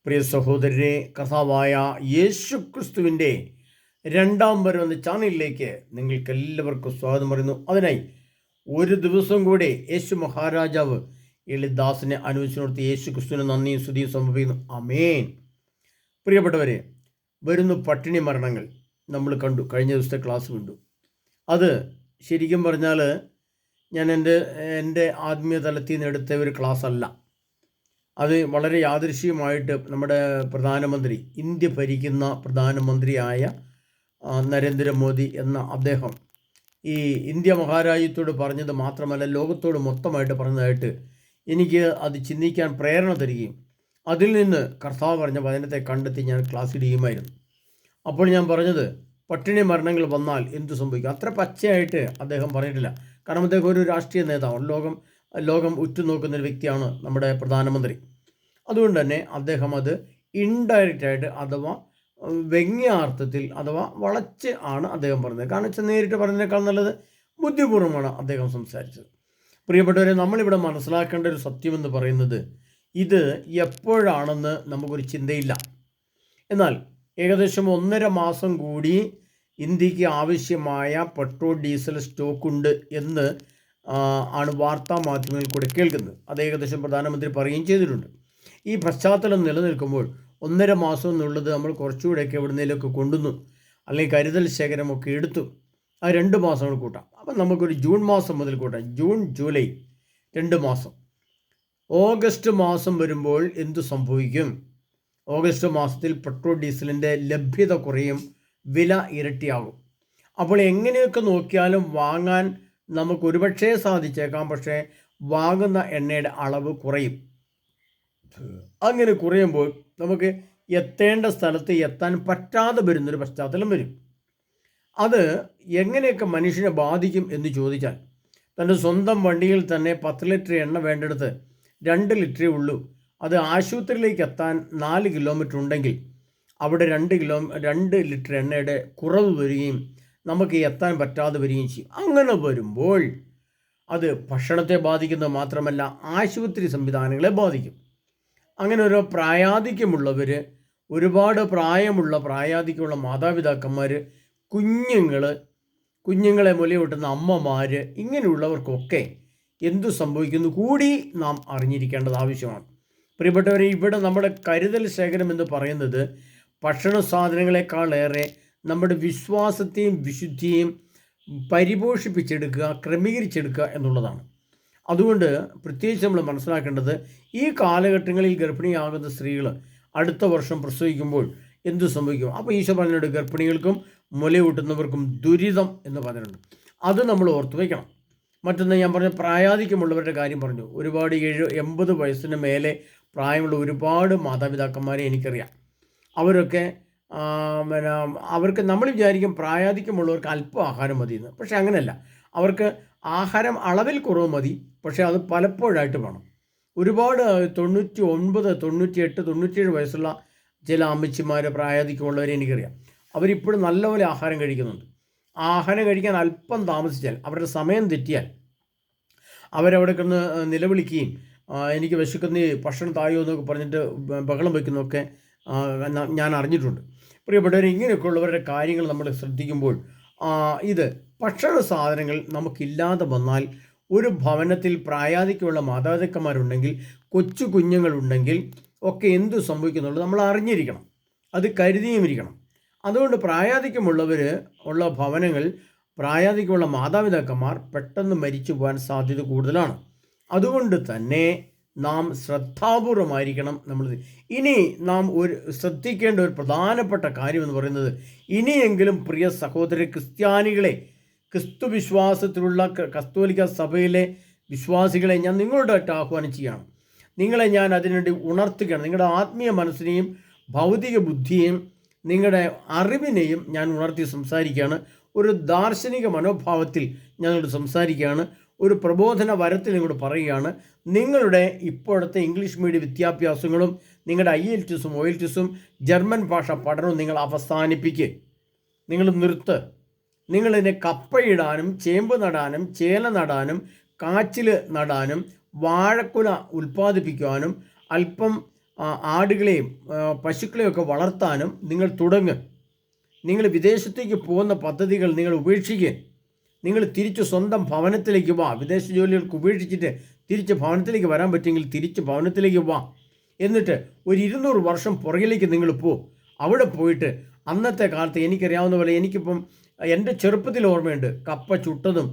പ്രിയ സഹോദരരെ, കർത്താവായ യേശു ക്രിസ്തുവിൻ്റെ രണ്ടാം വരവെന്ന ചാനലിലേക്ക് നിങ്ങൾക്ക് എല്ലാവർക്കും സ്വാഗതം പറയുന്നു. അതിനായി ഒരു ദിവസം കൂടെ യേശു മഹാരാജാവ് എളിദാസിനെ അനുവദിച്ചു യേശു ക്രിസ്തുവിന് നന്ദിയും സ്തുതിയും സമർപ്പിക്കുന്നു. ആമേൻ. പ്രിയപ്പെട്ടവരെ, വരുന്ന പട്ടിണി മരണങ്ങൾ നമ്മൾ കണ്ടു. കഴിഞ്ഞ ദിവസത്തെ ക്ലാസ് കണ്ടു. അത് ശരിക്കും പറഞ്ഞാൽ ഞാൻ എൻ്റെ ആത്മീയ തലത്തിൽ നിന്ന് എടുത്ത ഒരു ക്ലാസ് അല്ല. അത് വളരെ യാദൃശ്യമായിട്ട് നമ്മുടെ പ്രധാനമന്ത്രി, ഇന്ത്യ ഭരിക്കുന്ന പ്രധാനമന്ത്രിയായ നരേന്ദ്രമോദി എന്ന അദ്ദേഹം ഈ ഇന്ത്യ മഹാരാജ്യത്തോട് പറഞ്ഞത് മാത്രമല്ല, ലോകത്തോട് മൊത്തമായിട്ട് പറഞ്ഞതായിട്ട് എനിക്ക് അത് ചിന്തിക്കാൻ പ്രേരണ തരികയും അതിൽ നിന്ന് കർത്താവ് പറഞ്ഞ വചനത്തെ കണ്ടെത്തി ഞാൻ ക്ലാസ് ഇടുകയുമായിരുന്നു. അപ്പോൾ ഞാൻ പറഞ്ഞത്, പട്ടിണി മരണങ്ങൾ വന്നാൽ എന്തു സംഭവിക്കും? അത്ര പച്ചയായിട്ട് അദ്ദേഹം പറഞ്ഞിട്ടില്ല. കാരണം അദ്ദേഹം ഒരു രാഷ്ട്രീയ നേതാവാണ്, ലോകം ഉറ്റുനോക്കുന്നൊരു വ്യക്തിയാണ് നമ്മുടെ പ്രധാനമന്ത്രി. അതുകൊണ്ട് തന്നെ അദ്ദേഹം അത് ഇൻഡയറക്റ്റായിട്ട് അഥവാ വ്യംഗ്യാർത്ഥത്തിൽ അഥവാ വളച്ച് ആണ് അദ്ദേഹം പറഞ്ഞത്. കാരണം വെച്ചാൽ നേരിട്ട് പറഞ്ഞതിനേക്കാൾ നല്ലത് ബുദ്ധിപൂർവ്വമാണ് അദ്ദേഹം സംസാരിച്ചത്. പ്രിയപ്പെട്ടവരെ, നമ്മളിവിടെ മനസ്സിലാക്കേണ്ട ഒരു സത്യമെന്ന് പറയുന്നത്, ഇത് എപ്പോഴാണെന്ന് നമുക്കൊരു ചിന്തയില്ല. എന്നാൽ ഏകദേശം 1.5 മാസം കൂടി ഇന്ത്യക്ക് ആവശ്യമായ പെട്രോൾ ഡീസൽ സ്റ്റോക്കുണ്ട് എന്ന് ആണ് വാർത്താ മാധ്യമങ്ങളിൽ കൂടെ കേൾക്കുന്നത്. അത് ഏകദേശം പ്രധാനമന്ത്രി പറയുകയും ചെയ്തിട്ടുണ്ട്. ഈ പശ്ചാത്തലം നിലനിൽക്കുമ്പോൾ 1.5 മാസം എന്നുള്ളത് നമ്മൾ കുറച്ചുകൂടെയൊക്കെ എവിടുന്നേലൊക്കെ കൊണ്ടുവന്നു, അല്ലെങ്കിൽ കരുതൽ ശേഖരമൊക്കെ എടുത്തു. ആ 2 മാസങ്ങൾ കൂട്ടാം. അപ്പം നമുക്കൊരു ജൂൺ മാസം മുതൽ കൂട്ടാം. ജൂൺ, ജൂലൈ 2 മാസം. ഓഗസ്റ്റ് മാസം വരുമ്പോൾ എന്തു സംഭവിക്കും? ഓഗസ്റ്റ് മാസത്തിൽ പെട്രോൾ ഡീസലിൻ്റെ ലഭ്യത കുറയും, വില ഇരട്ടിയാകും. അപ്പോൾ എങ്ങനെയൊക്കെ നോക്കിയാലും വാങ്ങാൻ നമുക്ക് ഒരുപക്ഷേ സാധിച്ചേക്കാം, പക്ഷേ വാങ്ങുന്ന എണ്ണയുടെ അളവ് കുറയും. അങ്ങനെ കുറയുമ്പോൾ നമുക്ക് എത്തേണ്ട സ്ഥലത്ത് എത്താൻ പറ്റാതെ വരുന്നൊരു പശ്ചാത്തലം വരും. അത് എങ്ങനെയൊക്കെ മനുഷ്യനെ ബാധിക്കും എന്ന് ചോദിച്ചാൽ, തൻ്റെ സ്വന്തം വണ്ടിയിൽ തന്നെ 10 ലിറ്റർ എണ്ണ വേണ്ടെടുത്ത് 2 ലിറ്ററേ ഉള്ളൂ. അത് ആശുപത്രിയിലേക്ക് എത്താൻ 4 കിലോമീറ്റർ ഉണ്ടെങ്കിൽ അവിടെ 2 ലിറ്റർ എണ്ണയുടെ കുറവ് വരികയും നമുക്ക് എത്താൻ പറ്റാതെ വരികയും ചെയ്യും. അങ്ങനെ വരുമ്പോൾ അത് ഭക്ഷണത്തെ ബാധിക്കുന്നത് മാത്രമല്ല, ആശുപത്രി സംവിധാനങ്ങളെ ബാധിക്കും. അങ്ങനെ ഓരോ പ്രായാധിക്യമുള്ളവർ, ഒരുപാട് പ്രായാധിക്യമുള്ള മാതാപിതാക്കന്മാർ, കുഞ്ഞുങ്ങളെ മുലയൂട്ടുന്ന അമ്മമാർ, ഇങ്ങനെയുള്ളവർക്കൊക്കെ എന്തു സംഭവിക്കുന്നു കൂടി നാം അറിഞ്ഞിരിക്കേണ്ടത് ആവശ്യമാണ്. പ്രിയപ്പെട്ടവരെ, ഇവിടെ നമ്മുടെ കരുതൽ ശേഖരം എന്ന് പറയുന്നത് ഭക്ഷണ സാധനങ്ങളെക്കാളേറെ നമ്മുടെ വിശ്വാസത്തെയും വിശുദ്ധിയെയും പരിപോഷിപ്പിച്ചെടുക്കുക, ക്രമീകരിച്ചെടുക്കുക എന്നുള്ളതാണ്. അതുകൊണ്ട് പ്രത്യേകിച്ച് നമ്മൾ മനസ്സിലാക്കേണ്ടത്, ഈ കാലഘട്ടങ്ങളിൽ ഗർഭിണിയാകുന്ന സ്ത്രീകൾ അടുത്ത വർഷം പ്രസവിക്കുമ്പോൾ എന്തു സംഭവിക്കും? അപ്പോൾ ഈശോ പറഞ്ഞിട്ടുണ്ട്, ഗർഭിണികൾക്കും മുലയൂട്ടുന്നവർക്കും ദുരിതം എന്ന് പറഞ്ഞിട്ടുണ്ട്. അത് നമ്മൾ ഓർത്തു വയ്ക്കണം. മറ്റൊന്ന് ഞാൻ പറഞ്ഞ പ്രായാധിക്യമുള്ളവരുടെ കാര്യം പറഞ്ഞു. ഒരുപാട് 80 വയസ്സിന് മേലെ പ്രായമുള്ള ഒരുപാട് മാതാപിതാക്കന്മാരെ എനിക്കറിയാം. അവരൊക്കെ അവർക്ക് നമ്മൾ വിചാരിക്കും പ്രായാധിക്യമുള്ളവർക്ക് അല്പം ആഹാരം മതിയെന്ന്. പക്ഷേ അങ്ങനെയല്ല. അവർക്ക് ആഹാരം അളവിൽ കുറവ് മതി, പക്ഷേ അത് പലപ്പോഴായിട്ട് വേണം. ഒരുപാട് 99, 98, 97 വയസ്സുള്ള ചില അമ്മച്ചിമാർ, പ്രായാധിക്യമുള്ളവരെ എനിക്കറിയാം. അവരിപ്പോഴും നല്ലപോലെ ആഹാരം കഴിക്കുന്നുണ്ട്. ആഹാരം കഴിക്കാൻ അല്പം താമസിച്ചാൽ, അവരുടെ സമയം തെറ്റിയാൽ അവരവിടെ കിടന്ന് നിലവിളിക്കുകയും എനിക്ക് വിശക്കുന്ന ഭക്ഷണം തായോ എന്നൊക്കെ പറഞ്ഞിട്ട് ബഹളം വയ്ക്കുന്നതൊക്കെ ഞാൻ അറിഞ്ഞിട്ടുണ്ട്. പ്രിയപ്പെട്ടവർ, ഇങ്ങനെയൊക്കെ ഉള്ളവരുടെ കാര്യങ്ങൾ നമ്മൾ ശ്രദ്ധിക്കുമ്പോൾ, ഇത് ഭക്ഷണ സാധനങ്ങൾ നമുക്കില്ലാതെ വന്നാൽ, ഒരു ഭവനത്തിൽ പ്രായാധിക്യമുള്ള മാതാപിതാക്കന്മാരുണ്ടെങ്കിൽ, കൊച്ചു കുഞ്ഞുങ്ങളുണ്ടെങ്കിൽ ഒക്കെ എന്തു സംഭവിക്കുന്നുള്ളത് നമ്മൾ അറിഞ്ഞിരിക്കണം, അത് കരുതിയും ഇരിക്കണം. അതുകൊണ്ട് പ്രായാധിക്യമുള്ളവർ ഉള്ള ഭവനങ്ങൾ, പ്രായാധിക്യമുള്ള മാതാപിതാക്കന്മാർ പെട്ടെന്ന് മരിച്ചു പോകാൻ സാധ്യത കൂടുതലാണ്. അതുകൊണ്ട് തന്നെ നാം ശ്രദ്ധാപൂർവമായിരിക്കണം. ഇനി നാം ശ്രദ്ധിക്കേണ്ട ഒരു പ്രധാനപ്പെട്ട കാര്യമെന്ന് പറയുന്നത്, ഇനിയെങ്കിലും പ്രിയ സഹോദര ക്രിസ്ത്യാനികളെ, ക്രിസ്തു വിശ്വാസത്തിലുള്ള കത്തോലിക്ക സഭയിലെ വിശ്വാസികളെ ഞാൻ നിങ്ങളോടായിട്ട് ആഹ്വാനം ചെയ്യുകയാണ്. നിങ്ങളെ ഞാൻ അതിനുവേണ്ടി ഉണർത്തുകയാണ്. നിങ്ങളുടെ ആത്മീയ മനസ്സിനെയും ഭൗതിക ബുദ്ധിയെയും നിങ്ങളുടെ അറിവിനെയും ഞാൻ ഉണർത്തി സംസാരിക്കുകയാണ്. ഒരു ദാർശനിക മനോഭാവത്തിൽ ഞങ്ങളോട് സംസാരിക്കുകയാണ്. ഒരു പ്രബോധന വരത്തിൽ നിങ്ങളോട് പറയുകയാണ്. നിങ്ങളുടെ ഇപ്പോഴത്തെ ഇംഗ്ലീഷ് മീഡിയം വിദ്യാഭ്യാസങ്ങളും നിങ്ങളുടെ IELTS, OLTS, ജർമ്മൻ ഭാഷ പഠനവും നിങ്ങൾ അവസാനിപ്പിക്കുക. നിങ്ങൾ നിർത്ത്. നിങ്ങളിതിനെ കപ്പയിടാനും ചേമ്പ് നടാനും ചേല നടാനും കാച്ചിൽ നടാനും വാഴക്കുല ഉൽപ്പാദിപ്പിക്കുവാനും അല്പം ആടുകളെയും പശുക്കളെയും ഒക്കെ വളർത്താനും നിങ്ങൾ തുടങ്ങുക. നിങ്ങൾ വിദേശത്തേക്ക് പോകുന്ന പദ്ധതികൾ നിങ്ങൾ ഉപേക്ഷിക്കുക. നിങ്ങൾ തിരിച്ച് സ്വന്തം ഭവനത്തിലേക്ക് വാ. വിദേശ ജോലികൾക്ക് ഉപേക്ഷിച്ചിട്ട് തിരിച്ച് ഭവനത്തിലേക്ക് വരാൻ പറ്റുമെങ്കിൽ തിരിച്ച് ഭവനത്തിലേക്ക് വാ. എന്നിട്ട് ഒരു 200 വർഷം പുറകിലേക്ക് നിങ്ങൾ പോ. അവിടെ പോയിട്ട് അന്നത്തെ കാലത്ത് എനിക്കറിയാവുന്ന പോലെ എനിക്കിപ്പം എൻ്റെ ചെറുപ്പത്തിൽ ഓർമ്മയുണ്ട്, കപ്പ ചുട്ടതും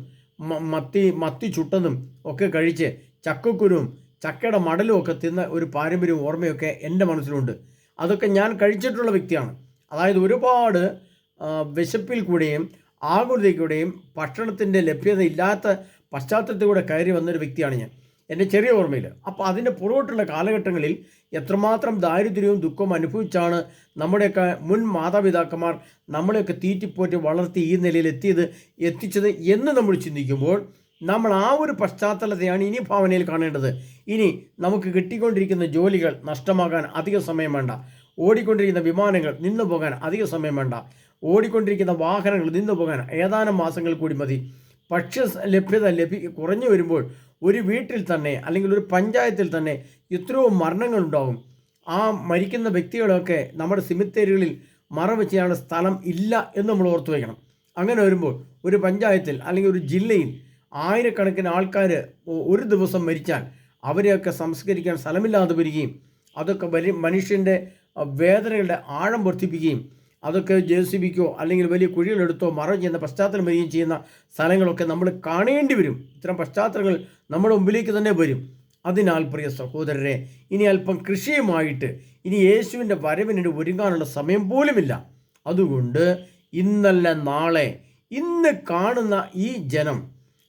മത്തി ചുട്ടതും ഒക്കെ കഴിച്ച് ചക്കക്കുരുവും ചക്കയുടെ മടലും ഒക്കെ തിന്ന ഒരു പാരമ്പര്യവും ഓർമ്മയൊക്കെ എൻ്റെ മനസ്സിലുണ്ട്. അതൊക്കെ ഞാൻ കഴിച്ചിട്ടുള്ള വ്യക്തിയാണ്. അതായത് ഒരുപാട് വിശപ്പിൽ കൂടെയും ആകുലതയിലൂടെയും ഭക്ഷണത്തിൻ്റെ ലഭ്യത ഇല്ലാത്ത പശ്ചാത്തലത്തിലൂടെ കയറി വന്നൊരു വ്യക്തിയാണ് ഞാൻ, എൻ്റെ ചെറിയ ഓർമ്മയിൽ. അപ്പോൾ അതിൻ്റെ പുറകോട്ടുള്ള കാലഘട്ടങ്ങളിൽ എത്രമാത്രം ദാരിദ്ര്യവും ദുഃഖവും അനുഭവിച്ചാണ് നമ്മുടെയൊക്കെ മുൻ മാതാപിതാക്കന്മാർ നമ്മളെയൊക്കെ തീറ്റിപ്പോറ്റി വളർത്തി ഈ നിലയിൽ എത്തിച്ചത് എന്ന് നമ്മൾ ചിന്തിക്കുമ്പോൾ നമ്മൾ ആ ഒരു പശ്ചാത്തലത്തെയാണ് ഇനി ഭാവനയിൽ കാണേണ്ടത്. ഇനി നമുക്ക് കിട്ടിക്കൊണ്ടിരിക്കുന്ന ജോലികൾ നഷ്ടമാകാൻ അധിക സമയം വേണ്ട. ഓടിക്കൊണ്ടിരിക്കുന്ന വിമാനങ്ങൾ നിന്നു പോകാൻ അധിക സമയം വേണ്ട. ഓടിക്കൊണ്ടിരിക്കുന്ന വാഹനങ്ങൾ നിന്നു പോകാൻ ഏതാനും മാസങ്ങൾ കൂടി മതി. ഭക്ഷ്യ ലഭ്യത കുറഞ്ഞു വരുമ്പോൾ ഒരു വീട്ടിൽ തന്നെ അല്ലെങ്കിൽ ഒരു പഞ്ചായത്തിൽ തന്നെ എത്രയോ മരണങ്ങളുണ്ടാകും. ആ മരിക്കുന്ന വ്യക്തികളൊക്കെ നമ്മുടെ സിമിത്തേരികളിൽ മറവെച്ച് ചെയ്യാനുള്ള സ്ഥലം ഇല്ല എന്ന് നമ്മൾ ഓർത്തു വയ്ക്കണം. അങ്ങനെ വരുമ്പോൾ ഒരു പഞ്ചായത്തിൽ അല്ലെങ്കിൽ ഒരു ജില്ലയിൽ ആയിരക്കണക്കിന് ആൾക്കാർ ഒരു ദിവസം മരിച്ചാൽ അവരെയൊക്കെ സംസ്കരിക്കാൻ സ്ഥലമില്ലാതെ വരികയും അതൊക്കെ മനുഷ്യൻ്റെ വേദനകളുടെ ആഴം വർദ്ധിപ്പിക്കുകയും അതൊക്കെ JCBക്കോ അല്ലെങ്കിൽ വലിയ കുഴികളെടുത്തോ മറവ് ചെയ്യുന്ന പശ്ചാത്തലം വരികയും ചെയ്യുന്ന സ്ഥലങ്ങളൊക്കെ നമ്മൾ കാണേണ്ടി വരും. ഇത്തരം പശ്ചാത്തലങ്ങൾ നമ്മുടെ മുമ്പിലേക്ക് തന്നെ വരും. അതിനാൽ പ്രിയ സഹോദരരെ, ഇനി അല്പം കൃഷിയുമായിട്ട് ഇനി യേശുവിൻ്റെ വരവിന് ഒരുങ്ങാനുള്ള സമയം പോലുമില്ല. അതുകൊണ്ട് ഇന്നല്ല നാളെ, ഇന്ന് കാണുന്ന ഈ ജനം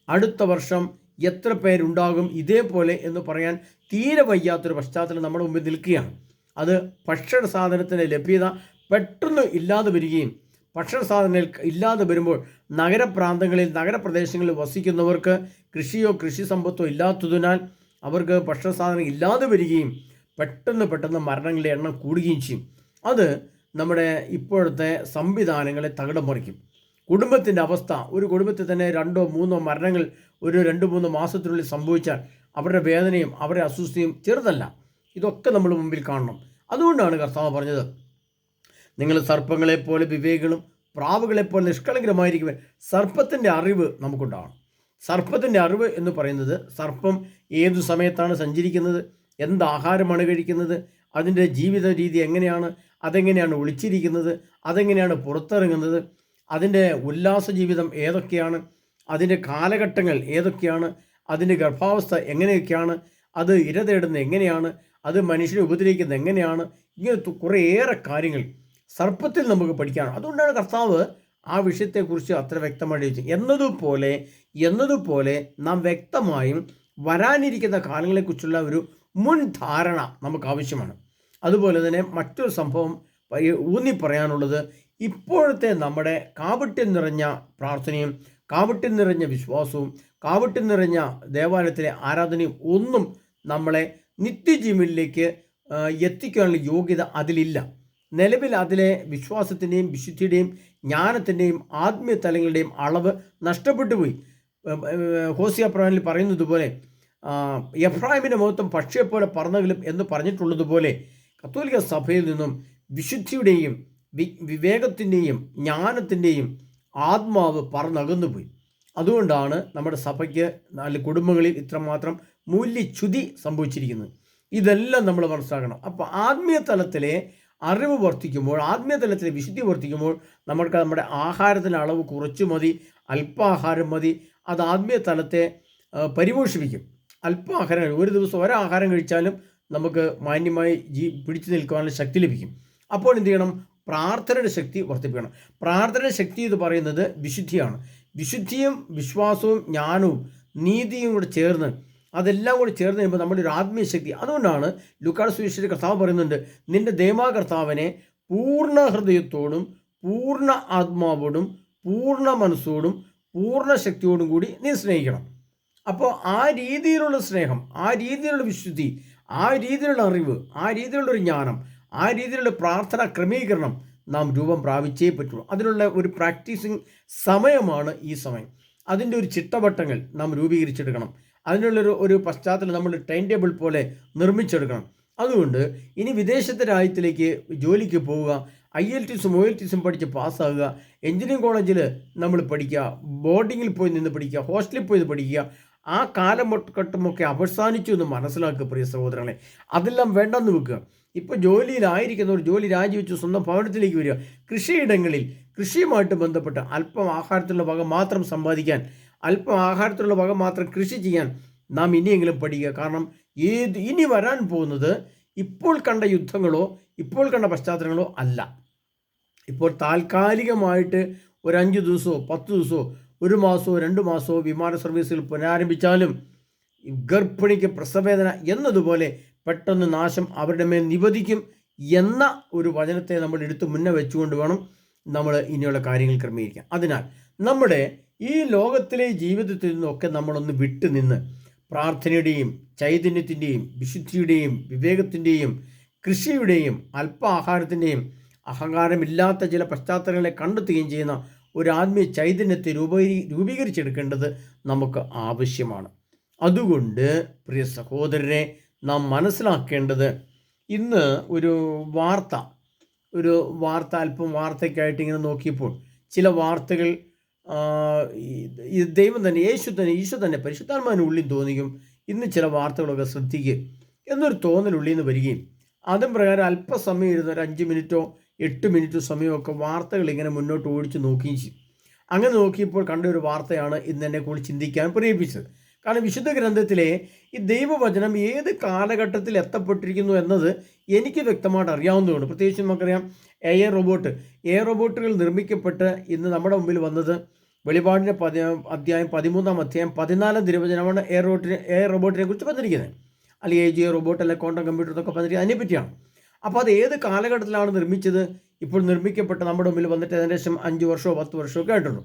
അടുത്ത വർഷം എത്ര പേരുണ്ടാകും ഇതേപോലെ എന്ന് പറയാൻ തീരെ വയ്യാത്തൊരു പശ്ചാത്തലം നമ്മുടെ മുമ്പിൽ നിൽക്കുകയാണ്. അത് ഭക്ഷണ സാധനത്തിൻ്റെ ലഭ്യത പെട്ടെന്ന് ഇല്ലാതെ വരികയും ഭക്ഷണ സാധനങ്ങൾ ഇല്ലാതെ വരുമ്പോൾ നഗരപ്രദേശങ്ങളിൽ വസിക്കുന്നവർക്ക് കൃഷിയോ കൃഷി സമ്പത്തോ ഇല്ലാത്തതിനാൽ അവർക്ക് ഭക്ഷണ സാധനം ഇല്ലാതെ വരികയും പെട്ടെന്ന് മരണങ്ങളുടെ എണ്ണം കൂടുകയും ചെയ്യും. അത് നമ്മുടെ ഇപ്പോഴത്തെ സംവിധാനങ്ങളെ തകിടം മറിക്കും. കുടുംബത്തിൻ്റെ അവസ്ഥ, ഒരു കുടുംബത്തിൽ തന്നെ 2-3 മരണങ്ങൾ ഒരു 2-3 മാസത്തിനുള്ളിൽ സംഭവിച്ചാൽ അവരുടെ വേദനയും അവരുടെ അസ്വസ്ഥയും ചെറുതല്ല. ഇതൊക്കെ നമ്മൾ മുമ്പിൽ കാണണം. അതുകൊണ്ടാണ് കർത്താവ് പറഞ്ഞത്, നിങ്ങൾ സർപ്പങ്ങളെപ്പോലെ വിവേകികളും പ്രാവുകളെപ്പോലെ നിഷ്കളങ്കരമായിരിക്കുവാൻ സർപ്പത്തിൻ്റെ അറിവ് നമുക്കുണ്ടാകണം. സർപ്പത്തിൻ്റെ അറിവ് എന്ന് പറയുന്നത് സർപ്പം ഏതു സമയത്താണ് സഞ്ചരിക്കുന്നത്, എന്ത് ആഹാരമാണ് കഴിക്കുന്നത്, അതിൻ്റെ ജീവിത രീതി എങ്ങനെയാണ്, അതെങ്ങനെയാണ് ഒളിച്ചിരിക്കുന്നത്, അതെങ്ങനെയാണ് പുറത്തിറങ്ങുന്നത്, അതിൻ്റെ ഉല്ലാസ ജീവിതം ഏതൊക്കെയാണ്, അതിൻ്റെ കാലഘട്ടങ്ങൾ ഏതൊക്കെയാണ്, അതിൻ്റെ ഗർഭാവസ്ഥ എങ്ങനെയൊക്കെയാണ്, അത് ഇര തേടുന്നത് എങ്ങനെയാണ്, അത് മനുഷ്യനെ ഉപദ്രവിക്കുന്നത് എങ്ങനെയാണ്, ഇങ്ങനത്തെ കുറേയേറെ കാര്യങ്ങൾ സർപ്പത്തിൽ നമുക്ക് പഠിക്കാനാണ്. അതുകൊണ്ടാണ് കർത്താവ് ആ വിഷയത്തെക്കുറിച്ച് അത്ര വ്യക്തമായിട്ട് ചോദിച്ചത്. എന്നതുപോലെ നാം വ്യക്തമായും വരാനിരിക്കുന്ന കാലങ്ങളെക്കുറിച്ചുള്ള ഒരു മുൻധാരണ നമുക്ക് ആവശ്യമാണ്. അതുപോലെ തന്നെ മറ്റൊരു സംഭവം ഊന്നി പറയാനുള്ളത്, ഇപ്പോഴത്തെ നമ്മുടെ കാപട്യം നിറഞ്ഞ പ്രാർത്ഥനയും കാപട്യം നിറഞ്ഞ വിശ്വാസവും കാപട്യം നിറഞ്ഞ ദേവാലയത്തിലെ ആരാധനയും ഒന്നും നമ്മളെ നിത്യജീവനിലേക്ക് എത്തിക്കാനുള്ള യോഗ്യത അതിലില്ല. നിലവിൽ അതിലെ വിശ്വാസത്തിൻ്റെയും വിശുദ്ധിയുടെയും ജ്ഞാനത്തിൻ്റെയും ആത്മീയ തലങ്ങളുടെയും അളവ് നഷ്ടപ്പെട്ടു പോയി. ഹോസിയ പ്രവചനത്തിൽ പറയുന്നത് പോലെ എഫ്രായിമിൻ്റെ മുഖത്തും പക്ഷിയെപ്പോലെ പറന്നെങ്കിലും എന്ന് പറഞ്ഞിട്ടുള്ളതുപോലെ കത്തോലിക്ക സഭയിൽ നിന്നും വിശുദ്ധിയുടെയും വിവേകത്തിൻ്റെയും ജ്ഞാനത്തിൻ്റെയും ആത്മാവ് പറന്നകന്നുപോയി. അതുകൊണ്ടാണ് നമ്മുടെ സഭയ്ക്ക് കുടുംബങ്ങളിൽ ഇത്രമാത്രം മൂല്യച്യുതി സംഭവിച്ചിരിക്കുന്നത്. ഇതെല്ലാം നമ്മൾ മനസ്സിലാക്കണം. അപ്പോൾ ആത്മീയ തലത്തിലെ അറിവ് വർദ്ധിക്കുമ്പോൾ, ആത്മീയ തലത്തിലെ വിശുദ്ധി വർദ്ധിക്കുമ്പോൾ നമ്മൾക്ക് നമ്മുടെ ആഹാരത്തിൻ്റെ അളവ് കുറച്ച് മതി, അല്പാഹാരം മതി. അത് ആത്മീയ തലത്തെ പരിപോഷിപ്പിക്കും. അല്പാഹാരം, ഒരു ദിവസം ഒരാഹാരം കഴിച്ചാലും നമുക്ക് മാന്യമായി പിടിച്ചു നിൽക്കാനുള്ള ശക്തി ലഭിക്കും. അപ്പോൾ എന്ത് ചെയ്യണം? പ്രാർത്ഥനയുടെ ശക്തി വർദ്ധിപ്പിക്കണം. പ്രാർത്ഥനയുടെ ശക്തി എന്ന് പറയുന്നത് വിശുദ്ധിയാണ്. വിശുദ്ധിയും വിശ്വാസവും ജ്ഞാനവും നീതിയും കൂടെ ചേർന്ന്, അതെല്ലാം കൂടി ചേർന്ന് കഴിയുമ്പോൾ നമ്മുടെ ഒരു ആത്മീയ ശക്തി. അതുകൊണ്ടാണ് ലൂക്കായുടെ സുവിശേഷത്തിൽ കർത്താവ് പറയുന്നുണ്ട്, നിന്റെ കർത്താവിനെ പൂർണ്ണ ഹൃദയത്തോടും പൂർണ്ണ ആത്മാവോടും പൂർണ്ണ മനസ്സോടും പൂർണ്ണ ശക്തിയോടും കൂടി നീ സ്നേഹിക്കണം. അപ്പോൾ ആ രീതിയിലുള്ള സ്നേഹം, ആ രീതിയിലുള്ള വിശുദ്ധി, ആ രീതിയിലുള്ള അറിവ്, ആ രീതിയിലുള്ള ഒരു ജ്ഞാനം, ആ രീതിയിലുള്ള പ്രാർത്ഥന ക്രമീകരണം നാം രൂപം പ്രാപിച്ചേ പറ്റുള്ളൂ. അതിനുള്ള ഒരു പ്രാക്ടീസിങ് സമയമാണ് ഈ സമയം. അതിൻ്റെ ഒരു ചിട്ടവട്ടങ്ങൾ നാം രൂപീകരിച്ചെടുക്കണം. അതിനുള്ളൊരു പശ്ചാത്തലം നമ്മൾ ടൈം ടേബിൾ പോലെ നിർമ്മിച്ചെടുക്കണം. അതുകൊണ്ട് ഇനി വിദേശത്തെ രാജ്യത്തിലേക്ക് ജോലിക്ക് പോവുക, IELTS OILTS പഠിച്ച് പാസ്സാകുക, എഞ്ചിനീയറിംഗ് കോളേജിൽ നമ്മൾ പഠിക്കുക, ബോർഡിങ്ങിൽ പോയി നിന്ന് പഠിക്കുക, ഹോസ്റ്റലിൽ പോയി പഠിക്കുക, ആ കാലഘട്ടമൊക്കെ അവസാനിച്ചു എന്ന് മനസ്സിലാക്കുക പ്രിയ സഹോദരങ്ങളെ. അതെല്ലാം വേണ്ടെന്ന് വെക്കുക. ഇപ്പോൾ ജോലിയിലായിരിക്കുന്നവർ ജോലി രാജിവെച്ച് സ്വന്തം ഭവനത്തിലേക്ക് വരിക. കൃഷിയിടങ്ങളിൽ കൃഷിയുമായിട്ട് ബന്ധപ്പെട്ട് അല്പം ആഹാരത്തിലുള്ള വക മാത്രം സമ്പാദിക്കാൻ, അല്പം ആഹാരത്തിലുള്ള വക മാത്രം കൃഷി ചെയ്യാൻ നാം ഇനിയെങ്കിലും പഠിക്കുക. കാരണം ഇനി വരാൻ പോകുന്നത് ഇപ്പോൾ കണ്ട യുദ്ധങ്ങളോ ഇപ്പോൾ കണ്ട പശ്ചാത്തലങ്ങളോ അല്ല. ഇപ്പോൾ താൽക്കാലികമായിട്ട് ഒരു 5 ദിവസമോ 10 ദിവസമോ 1 മാസമോ 2 മാസമോ വിമാന സർവീസുകൾ പുനരാരംഭിച്ചാലും ഗർഭിണിക്ക് പ്രസവേദന എന്നതുപോലെ പെട്ടെന്ന് നാശം അവരുടെ മേൽ നിവധിക്കും എന്ന ഒരു വചനത്തെ നമ്മൾ എടുത്ത് മുന്നേ വെച്ചുകൊണ്ട് വേണം നമ്മൾ ഇനിയുള്ള കാര്യങ്ങൾ ക്രമീകരിക്കാൻ. അതിനാൽ നമ്മുടെ ഈ ലോകത്തിലെ ജീവിതത്തിൽ നിന്നൊക്കെ നമ്മളൊന്ന് വിട്ടുനിന്ന് പ്രാർത്ഥനയുടെയും ചൈതന്യത്തിൻ്റെയും വിശുദ്ധിയുടെയും വിവേകത്തിൻ്റെയും കൃഷിയുടെയും അല്പാഹാരത്തിൻ്റെയും അഹങ്കാരമില്ലാത്ത ചില പശ്ചാത്തലങ്ങളെ കണ്ടെത്തുകയും ചെയ്യുന്ന ഒരു ആത്മീയ ചൈതന്യത്തെ രൂപീകരിച്ചെടുക്കേണ്ടത് നമുക്ക് ആവശ്യമാണ്. അതുകൊണ്ട് പ്രിയ സഹോദരനെ, നാം മനസ്സിലാക്കേണ്ടത് ഇന്ന് ഒരു വാർത്ത അല്പം വാർത്തയ്ക്കായിട്ട് ഇങ്ങനെ നോക്കിയപ്പോൾ ചില വാർത്തകൾ ദൈവം തന്നെ ഈശോ തന്നെ പരിശുദ്ധാത്മാവിന് ഉള്ളിൽ തോന്നിക്കും ഇന്ന് ചില വാർത്തകളൊക്കെ ശ്രദ്ധിക്കുക എന്നൊരു തോന്നൽ ഉള്ളിൽ നിന്ന് വരികയും അതും പ്രകാരം അല്പസമയം ഇരുന്ന് ഒരു 5 മിനിറ്റോ 8 മിനിറ്റോ സമയമൊക്കെ വാർത്തകൾ ഇങ്ങനെ മുന്നോട്ട് ഓടിച്ച് നോക്കുകയും ചെയ്യും. അങ്ങനെ നോക്കിയപ്പോൾ കണ്ട ഒരു വാർത്തയാണ് ഇന്ന് എന്നെ കൂടി ചിന്തിക്കാൻ പ്രേരിപ്പിച്ചത്. കാരണം വിശുദ്ധ ഗ്രന്ഥത്തിലെ ഈ ദൈവവചനം ഏത് കാലഘട്ടത്തിൽ എത്തപ്പെട്ടിരിക്കുന്നു എന്നത് എനിക്ക് വ്യക്തമായിട്ട് അറിയാവുന്നതുകൊണ്ട്, പ്രത്യേകിച്ച് നമുക്കറിയാം എയർ റോബോട്ടുകൾ നിർമ്മിക്കപ്പെട്ട് ഇന്ന് നമ്മുടെ മുമ്പിൽ വന്നത് വെളിപാടിൻ്റെ അധ്യായം 14 തിരുവചനമാണ് എയർ റോബോട്ടിനെ കുറിച്ച് പറഞ്ഞിരിക്കുന്നത്. അല്ലെങ്കിൽ AGI റോബോട്ട് അല്ലെങ്കിൽ ക്വാണ്ടം കമ്പ്യൂട്ടർ എന്നൊക്കെ പറഞ്ഞിരിക്കുന്നത് അതിനെപ്പറ്റിയാണ്. അപ്പോൾ അത് ഏത് കാലഘട്ടത്തിലാണ് നിർമ്മിച്ചത്? ഇപ്പോൾ നിർമ്മിക്കപ്പെട്ട് നമ്മുടെ മുമ്പിൽ വന്നിട്ട് ഏകദേശം 5 വർഷമോ 10 വർഷമോ ഒക്കെ ആയിട്ടുള്ളൂ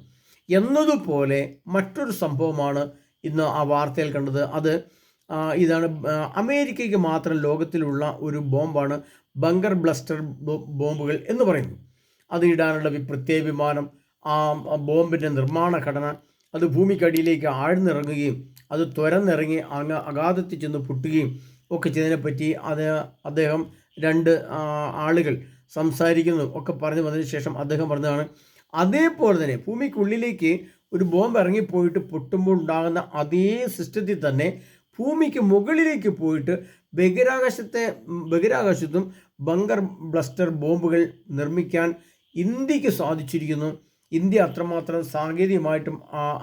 എന്നതുപോലെ മറ്റൊരു സംഭവമാണ് ഇന്ന് ആ വാർത്തയിൽ കണ്ടത്. ഇതാണ് അമേരിക്കയ്ക്ക് മാത്രം ലോകത്തിലുള്ള ഒരു ബോംബാണ് ബങ്കർ ബ്ലസ്റ്റർ ബോംബുകൾ എന്ന് പറയുന്നു. അത് ഇടാനുള്ള പ്രത്യേക വിമാനം, ആ ബോംബിൻ്റെ നിർമ്മാണ ഘടന, അത് ഭൂമിക്കടിയിലേക്ക് ആഴ്ന്നിറങ്ങുകയും അത് തുരന്നിറങ്ങി അങ്ങ് അഗാധത്തിൽ ചെന്ന് പൊട്ടുകയും ഒക്കെ ചെയ്തതിനെപ്പറ്റി അദ്ദേഹം 2 ആളുകൾ സംസാരിക്കുന്നു ഒക്കെ പറഞ്ഞു വന്നതിന് ശേഷം അദ്ദേഹം പറഞ്ഞതാണ്, അതേപോലെ തന്നെ ഭൂമിക്കുള്ളിലേക്ക് ഒരു ബോംബ് ഇറങ്ങിപ്പോയിട്ട് പൊട്ടുമ്പോൾ ഉണ്ടാകുന്ന അതേ സിസ്റ്റത്തിൽ തന്നെ ഭൂമിക്ക് മുകളിലേക്ക് പോയിട്ട് ബഹിരാകാശത്തും ബങ്കർ ബ്ലസ്റ്റർ ബോംബുകൾ നിർമ്മിക്കാൻ ഇന്ത്യക്ക് സാധിച്ചിരിക്കുന്നു. ഇന്ത്യ അത്രമാത്രം സാങ്കേതികമായിട്ടും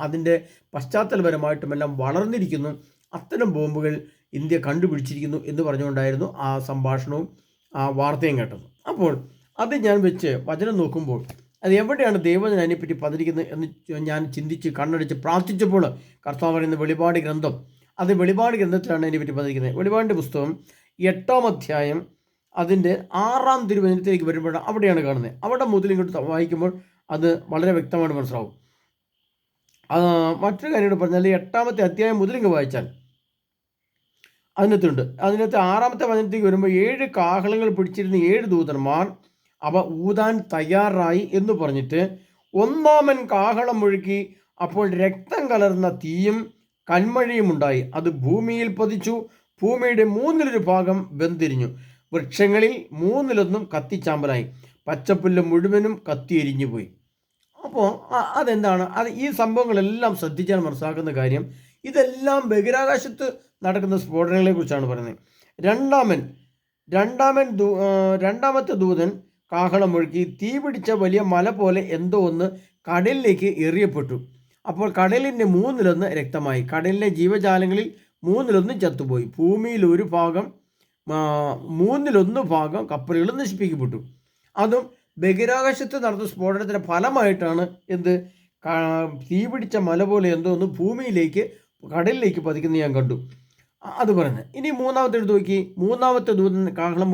അതിൻ്റെ പശ്ചാത്തലപരമായിട്ടുമെല്ലാം വളർന്നിരിക്കുന്നു. അത്തരം ബോംബുകൾ ഇന്ത്യ കണ്ടുപിടിച്ചിരിക്കുന്നു എന്ന് പറഞ്ഞുകൊണ്ടായിരുന്നു ആ സംഭാഷണവും ആ വാർത്തയും കേട്ടത്. അപ്പോൾ അത് ഞാൻ വെച്ച് വചനം നോക്കുമ്പോൾ അത് എവിടെയാണ് ദൈവജനം അതിനെപ്പറ്റി പറഞ്ഞിരിക്കുന്നത് എന്ന് ഞാൻ ചിന്തിച്ച് കണ്ണടിച്ച് പ്രാർത്ഥിച്ചപ്പോൾ കർത്താവ് പറയുന്ന വെളിപാട് ഗ്രന്ഥം, അത് വെളിപാട് ഗ്രന്ഥത്തിലാണ് അതിനെപ്പറ്റി പറഞ്ഞിരിക്കുന്നത്. വെളിപാടിൻ്റെ പുസ്തകം 8-ാം അധ്യായം അതിൻ്റെ 6-ാം തിരുവചനത്തിലേക്ക് വരുമ്പോഴാണ് അവിടെയാണ് കാണുന്നത്. അവിടെ മുതൽ ഇങ്ങോട്ട് വായിക്കുമ്പോൾ അത് വളരെ വ്യക്തമായിട്ട് മനസ്സിലാവും. മറ്റൊരു കാര്യം പറഞ്ഞാൽ 8-ാമത്തെ അധ്യായം മുതലിങ്ങ് വായിച്ചാൽ അതിനകത്ത് 6-ാമത്തെ വചനത്തേക്ക് വരുമ്പോൾ 7 കാഹളങ്ങൾ പിടിച്ചിരുന്ന 7 ദൂതന്മാർ അവ ഊതാൻ തയ്യാറായി എന്ന് പറഞ്ഞിട്ട് 1-ാമൻ കാഹളം മുഴുക്കി. അപ്പോൾ രക്തം കലർന്ന തീയും കന്മഴയും ഉണ്ടായി. അത് ഭൂമിയിൽ പതിച്ചു. ഭൂമിയുടെ 1/3 ഭാഗം വെന്തിരിഞ്ഞു. വൃക്ഷങ്ങളിൽ 1/3 കത്തിച്ചാമ്പലായി. പച്ചപ്പുല്ല് മുഴുവനും കത്തിയെരിഞ്ഞു പോയി. അപ്പോൾ അതെന്താണ്? ഈ സംഭവങ്ങളെല്ലാം ശ്രദ്ധിച്ചാൽ മനസ്സിലാക്കുന്ന കാര്യം, ഇതെല്ലാം ബഹിരാകാശത്ത് നടക്കുന്ന സ്ഫോടനങ്ങളെ കുറിച്ചാണ് പറയുന്നത്. രണ്ടാമത്തെ ദൂതൻ കാഹളം മുഴുക്കി. തീ പിടിച്ച വലിയ മല പോലെ എന്തോ ഒന്ന് കടലിലേക്ക് എറിയപ്പെട്ടു. അപ്പോൾ കടലിൻ്റെ 1/3 രക്തമായി. കടലിലെ ജീവജാലങ്ങളിൽ 1/3 ചത്തുപോയി. ഭൂമിയിൽ 1/3 ഭാഗം കപ്പലുകൾ നശിപ്പിക്കപ്പെട്ടു. അതും ബഹിരാകാശത്ത് നടന്ന സ്ഫോടനത്തിൻ്റെ ഫലമായിട്ടാണ് തീ പിടിച്ച മല പോലെ എന്തോ ഒന്ന് കടലിലേക്ക് പതിക്കുന്നത് ഞാൻ കണ്ടു. അത് പറയുന്നത്. ഇനി 3-ാമത്തെ എടുത്ത് നോക്കി. 3-ാമത്തെ ദൂതൻ കാഹളം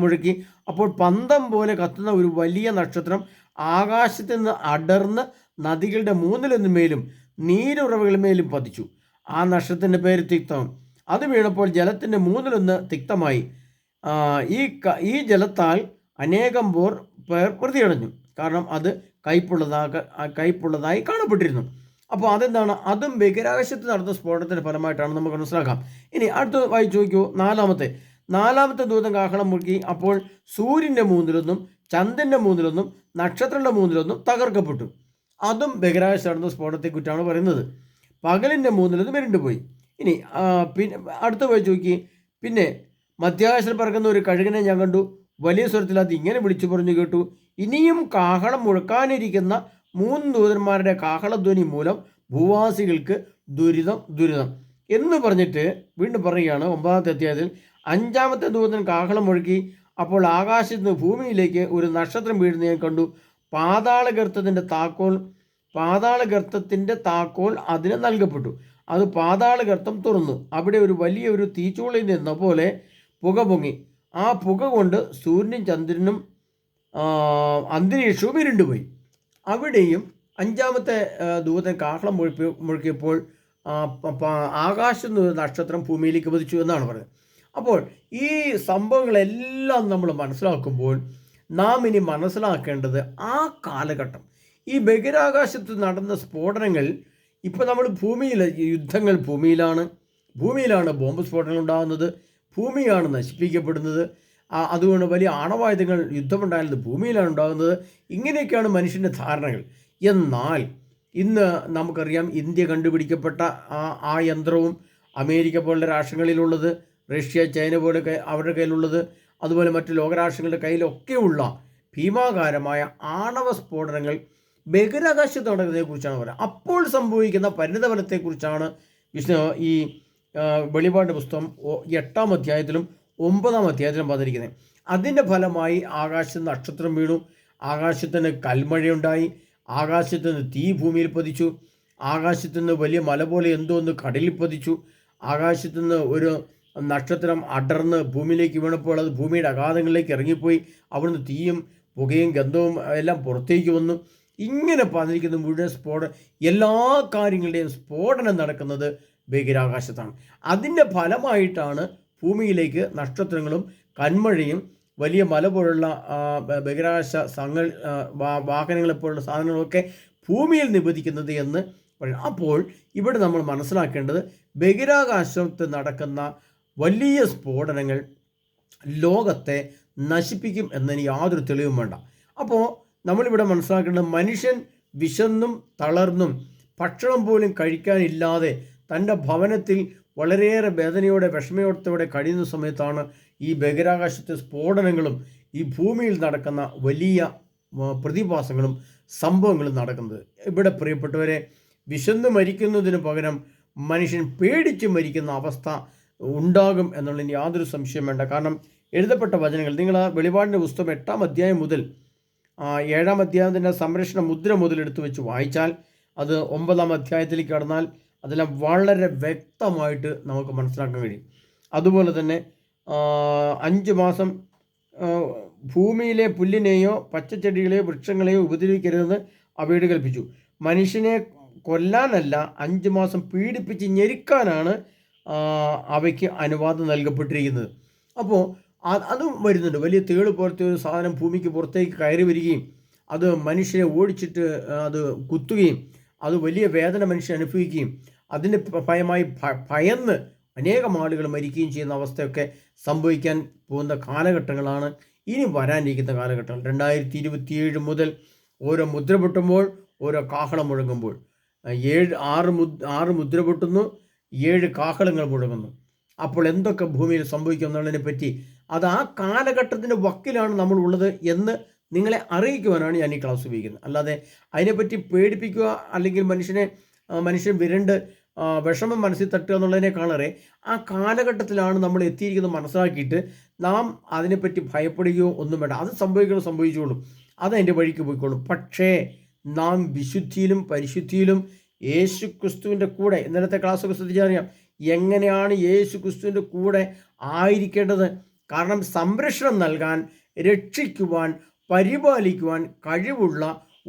മുഴക്കി. അപ്പോൾ പന്തം പോലെ കത്തുന്ന ഒരു വലിയ നക്ഷത്രം ആകാശത്ത് നിന്ന് അടർന്ന് നദികളുടെ 1/3 നീരുറവുകളുമേലും പതിച്ചു. ആ നക്ഷത്രത്തിൻ്റെ പേര് തിക്തം. അത് വീണപ്പോൾ ജലത്തിൻ്റെ 1/3 തിക്തമായി. ഈ ജലത്താൽ അനേകം പേർ പ്രതിയടഞ്ഞു. കാരണം അത് കയ്പുള്ളതായി കാണപ്പെട്ടിരുന്നു. അപ്പോൾ അതെന്താണ്? അതും ബഹിരാകാശത്ത് നടന്ന സ്ഫോടനത്തിൻ്റെ ഫലമായിട്ടാണ് നമുക്ക് മനസ്സിലാക്കാം. ഇനി അടുത്ത് വായിച്ചു നോക്കൂ. നാലാമത്തെ ദൂതൻ കാഹളം മുഴക്കി. അപ്പോൾ സൂര്യൻ്റെ മൂന്നിലൊന്നും ചന്ദ്രൻ്റെ മൂന്നിലൊന്നും നക്ഷത്രങ്ങളുടെ മൂന്നിലൊന്നും തകർക്കപ്പെട്ടു. അതും ബഹിരാകാശ നടന്ന സ്ഫോടനത്തെക്കുറിച്ചാണ് പറയുന്നത്. പകലിൻ്റെ മൂന്നിലൊന്നും ഇരുണ്ടുപോയി. ഇനി പിന്നെ അടുത്ത പോയി ചോദിക്കി. പിന്നെ മധ്യാകാശത്തിൽ പറക്കുന്ന ഒരു കഴുകനെ ഞാൻ കണ്ടു. വലിയ സ്വരത്തിൽ അത് ഇങ്ങനെ വിളിച്ചു പറഞ്ഞു കേട്ടു, ഇനിയും കാഹളം മുഴക്കാനിരിക്കുന്ന 3 ദൂതന്മാരുടെ കാഹളധ്വനി മൂലം ഭൂവാസികൾക്ക് ദുരിതം എന്ന് പറഞ്ഞിട്ട് വീണ്ടും പറയുകയാണ് 9-ാമത്തെ അധ്യായത്തിൽ. 5-ാമത്തെ ദൂതൻ കാഹളം മുഴക്കി. അപ്പോൾ ആകാശത്ത് നിന്ന് ഭൂമിയിലേക്ക് ഒരു നക്ഷത്രം വീഴുന്ന ഞാൻ കണ്ടു. പാതാളഗർത്തത്തിൻ്റെ താക്കോൽ അതിന് നൽകപ്പെട്ടു. അത് പാതാളഗർത്തം തുറന്നു. അവിടെ ഒരു വലിയൊരു തീച്ചൂളയിൽ നിന്ന പോലെ പുക പൊങ്ങി. ആ പുക കൊണ്ട് സൂര്യനും ചന്ദ്രനും അന്തരീക്ഷവും ഇരുണ്ടുപോയി. അവിടെയും 5-ാമത്തെ ദൂതൻ കാഹളം മുഴക്കിയപ്പോൾ ആകാശത്ത് നിന്ന് നക്ഷത്രം ഭൂമിയിലേക്ക് പതിച്ചു എന്നാണ് പറയുന്നത്. അപ്പോൾ ഈ സംഭവങ്ങളെല്ലാം നമ്മൾ മനസ്സിലാക്കുമ്പോൾ നാം ഇനി മനസ്സിലാക്കേണ്ടത് ആ കാലഘട്ടം, ഈ ബഹിരാകാശത്ത് നടന്ന സ്ഫോടനങ്ങൾ, ഇപ്പോൾ നമ്മൾ യുദ്ധങ്ങൾ ഭൂമിയിലാണ് ബോംബ് സ്ഫോടനങ്ങൾ ഉണ്ടാകുന്നത്, ഭൂമിയാണ് നശിപ്പിക്കപ്പെടുന്നത്. അതുകൊണ്ട് വലിയ ആണവായുധങ്ങൾ യുദ്ധമുണ്ടായത് ഭൂമിയിലാണ് ഉണ്ടാകുന്നത്. ഇങ്ങനെയൊക്കെയാണ് മനുഷ്യൻ്റെ ധാരണകൾ. എന്നാൽ ഇന്ന് നമുക്കറിയാം, ഇന്ത്യ കണ്ടുപിടിക്കപ്പെട്ട ആ യന്ത്രവും അമേരിക്ക പോലുള്ള രാഷ്ട്രങ്ങളിലുള്ളത്, റഷ്യ, ചൈന പോലെ അവരുടെ കയ്യിലുള്ളത്, അതുപോലെ മറ്റ് ലോകരാഷ്ട്രങ്ങളുടെ കയ്യിലൊക്കെയുള്ള ഭീമാകാരമായ ആണവ സ്ഫോടനങ്ങൾ ബഹിരാകാശത്ത് നടക്കുന്നതിനെക്കുറിച്ചാണ് പറയുന്നത്. അപ്പോൾ സംഭവിക്കുന്ന പരിണിതഫലത്തെക്കുറിച്ചാണ് ഈ വെളിപാടിൻ്റെ പുസ്തകം 8-ാം അധ്യായത്തിലും 9-ാം അധ്യായത്തിലും പറഞ്ഞിരിക്കുന്നത്. അതിൻ്റെ ഫലമായി ആകാശത്ത് നക്ഷത്രം വീണു, ആകാശത്തിന് കൽമഴയുണ്ടായി, ആകാശത്ത് നിന്ന് തീ ഭൂമിയിൽ പതിച്ചു, ആകാശത്ത് നിന്ന് വലിയ മല പോലെ എന്തോ ഒന്ന് കടലിൽ പതിച്ചു, ആകാശത്ത് നിന്ന് ഒരു നക്ഷത്രം അടർന്ന് ഭൂമിയിലേക്ക് വീണപ്പോൾ അത് ഭൂമിയുടെ അഗാധങ്ങളിലേക്ക് ഇറങ്ങിപ്പോയി. അവിടുന്ന് തീയും പുകയും ഗന്ധവും എല്ലാം പുറത്തേക്ക് വന്നു. ഇങ്ങനെ പറഞ്ഞിരിക്കുന്ന മുഴുവൻ എല്ലാ കാര്യങ്ങളുടെയും സ്ഫോടനം നടക്കുന്നത് ബഹിരാകാശത്താണ്. അതിൻ്റെ ഫലമായിട്ടാണ് ഭൂമിയിലേക്ക് നക്ഷത്രങ്ങളും കന്മഴയും വലിയ മല പോലുള്ള ബഹിരാകാശ വാഹനങ്ങളെപ്പോലുള്ള സാധനങ്ങളൊക്കെ ഭൂമിയിൽ നിപതിക്കുന്നത് എന്ന് പറയുന്നത്. അപ്പോൾ ഇവിടെ നമ്മൾ മനസ്സിലാക്കേണ്ടത്, ബഹിരാകാശത്ത് നടക്കുന്ന വലിയ സ്ഫോടനങ്ങൾ ലോകത്തെ നശിപ്പിക്കും എന്നതിന് യാതൊരു തെളിവും വേണ്ട. അപ്പോൾ നമ്മളിവിടെ മനസ്സിലാക്കേണ്ടത്, മനുഷ്യൻ വിശന്നും തളർന്നും ഭക്ഷണം പോലും കഴിക്കാനില്ലാതെ തൻ്റെ ഭവനത്തിൽ വളരെയേറെ വേദനയോടെ വിഷമയോടെ കഴിയുന്ന സമയത്താണ് ഈ ബഹിരാകാശത്തെ സ്ഫോടനങ്ങളും ഈ ഭൂമിയിൽ നടക്കുന്ന വലിയ പ്രതിഭാസങ്ങളും സംഭവങ്ങളും നടക്കുന്നത്. ഇവിടെ പ്രിയപ്പെട്ടവരെ, വിശന്ന് മരിക്കുന്നതിന് പകരം മനുഷ്യൻ പേടിച്ച് മരിക്കുന്ന അവസ്ഥ ഉണ്ടാകും എന്നുള്ളതിന് യാതൊരു സംശയം വേണ്ട. കാരണം എഴുതപ്പെട്ട വചനങ്ങൾ, നിങ്ങൾ ആ വെളിപാടിൻ്റെ പുസ്തകം 8-ാം അധ്യായം മുതൽ 7-ാം അധ്യായത്തിൻ്റെ സംരക്ഷണ മുദ്ര മുതൽ എടുത്തു വെച്ച് വായിച്ചാൽ, അത് 9-ാം അധ്യായത്തിലേക്ക് കടന്നാൽ അതെല്ലാം വളരെ വ്യക്തമായിട്ട് നമുക്ക് മനസ്സിലാക്കാൻ കഴിയും. അതുപോലെ തന്നെ 5 മാസം ഭൂമിയിലെ പുല്ലിനെയോ പച്ചച്ചെടികളെയോ വൃക്ഷങ്ങളെയോ ഉപദ്രവിക്കരുതെന്ന് അവയോട് കൽപ്പിച്ചു. മനുഷ്യനെ കൊല്ലാനല്ല, 5 മാസം പീഡിപ്പിച്ച് ഞെരുക്കാനാണ് അവയ്ക്ക് അനുവാദം നൽകപ്പെട്ടിരിക്കുന്നത്. അപ്പോൾ അതും വരുന്നുണ്ട്. വലിയ തേള് പോലത്തെ ഒരു സാധനം ഭൂമിക്ക് പുറത്തേക്ക് കയറി വരികയും അത് മനുഷ്യനെ ഓടിച്ചിട്ട് അത് കുത്തുകയും അത് വലിയ വേദന മനുഷ്യൻ അനുഭവിക്കുകയും അതിൻ്റെ ഭയമായി ഭയന്ന് അനേകം ആളുകൾ മരിക്കുകയും ചെയ്യുന്ന അവസ്ഥയൊക്കെ സംഭവിക്കാൻ പോകുന്ന കാലഘട്ടങ്ങളാണ് ഇനി വരാനിരിക്കുന്ന കാലഘട്ടങ്ങൾ. 2027 മുതൽ ഓരോ മുദ്ര പൊട്ടുമ്പോൾ, ഓരോ കാഹളം മുഴങ്ങുമ്പോൾ, 6 മുദ്ര പൊട്ടുന്നു, 7 കാഹളങ്ങൾ മുഴങ്ങുന്നു. അപ്പോൾ എന്തൊക്കെ ഭൂമിയിൽ സംഭവിക്കും എന്നുള്ളതിനെ പറ്റി, അത് ആ കാലഘട്ടത്തിൻ്റെ വക്കിലാണ് നമ്മൾ ഉള്ളത് എന്ന് നിങ്ങളെ അറിയിക്കുവാനാണ് ഞാൻ ഈ ക്ലാസ് ഉപയോഗിക്കുന്നത്. അല്ലാതെ അതിനെപ്പറ്റി പേടിപ്പിക്കുക അല്ലെങ്കിൽ മനുഷ്യൻ വിരണ്ട് വിഷമം മനസ്സിൽ തട്ടുക എന്നുള്ളതിനേക്കാളേറെ ആ കാലഘട്ടത്തിലാണ് നമ്മൾ എത്തിയിരിക്കുന്നത് മനസ്സിലാക്കിയിട്ട് നാം അതിനെപ്പറ്റി ഭയപ്പെടുകയോ ഒന്നും വേണ്ട. അത് സംഭവിച്ചോളും, അതതിൻ്റെ വഴിക്ക് പോയിക്കോളും. പക്ഷേ നാം വിശുദ്ധിയിലും പരിശുദ്ധിയിലും യേശു ക്രിസ്തുവിൻ്റെ കൂടെ, ഇന്നലത്തെ ക്ലാസ്സൊക്കെ ശ്രദ്ധിച്ചറിയാം എങ്ങനെയാണ് യേശു ക്രിസ്തുവിൻ്റെ കൂടെ ആയിരിക്കേണ്ടത്. കാരണം സംരക്ഷണം നൽകാൻ, രക്ഷിക്കുവാൻ, പരിപാലിക്കുവാൻ കഴിവുള്ള